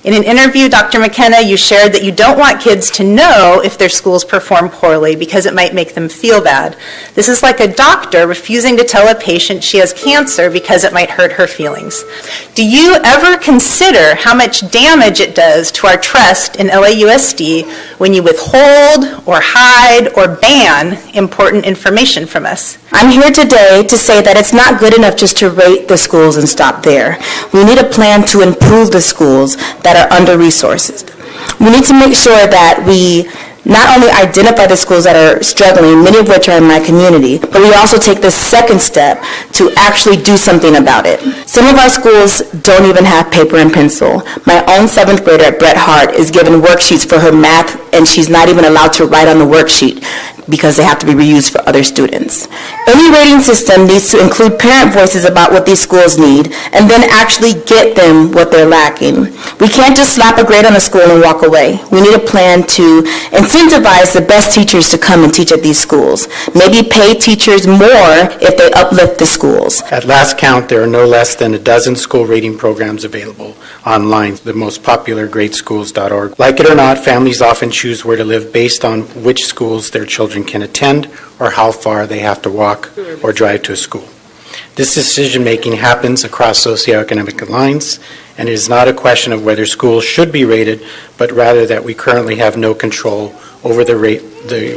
In an interview, Dr. McKenna, you shared that you don't want kids to know if their schools perform poorly because it might make them feel bad. This is like a doctor refusing to tell a patient she has cancer because it might hurt her feelings. Do you ever consider how much damage it does to our trust in LAUSD when you withhold or hide or ban important information from us? I'm here today to say that it's not good enough just to rate the schools and stop there. We need a plan to improve the schools that are under-resourced. We need to make sure that we not only identify the schools that are struggling, many of which are in my community, but we also take the second step to actually do something about it. Some of our schools don't even have paper and pencil. My own 7th grader at Bret Harte is given worksheets for her math, and she's not even allowed to write on the worksheet because they have to be reused for other students. Any rating system needs to include parent voices about what these schools need and then actually get them what they're lacking. We can't just slap a grade on a school and walk away. We need a plan to incentivize the best teachers to come and teach at these schools. Maybe pay teachers more if they uplift the schools. At last count, there are no less than a dozen school rating programs available online, the most popular greatschools.org. Like it or not, families often choose where to live based on which schools their children can attend or how far they have to walk or drive to a school. This decision-making happens across socioeconomic lines, and it is not a question of whether schools should be rated, but rather that we currently have no control over the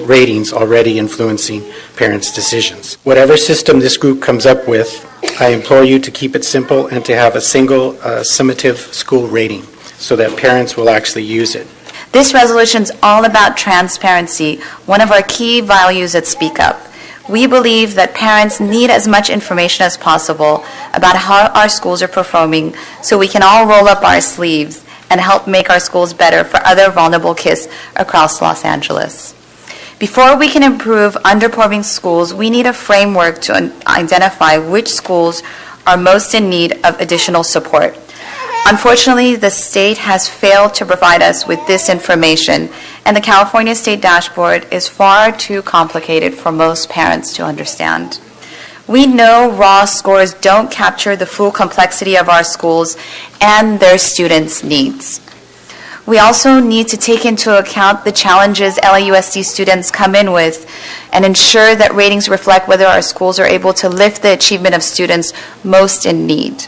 ratings already influencing parents' decisions. Whatever system this group comes up with, I implore you to keep it simple and to have a single summative school rating so that parents will actually use it. This resolution is all about transparency, one of our key values at Speak Up. We believe that parents need as much information as possible about how our schools are performing so we can all roll up our sleeves and help make our schools better for other vulnerable kids across Los Angeles. Before we can improve underperforming schools, we need a framework to identify which schools are most in need of additional support. Unfortunately, the state has failed to provide us with this information, and the California State Dashboard is far too complicated for most parents to understand. We know raw scores don't capture the full complexity of our schools and their students' needs. We also need to take into account the challenges LAUSD students come in with and ensure that ratings reflect whether our schools are able to lift the achievement of students most in need.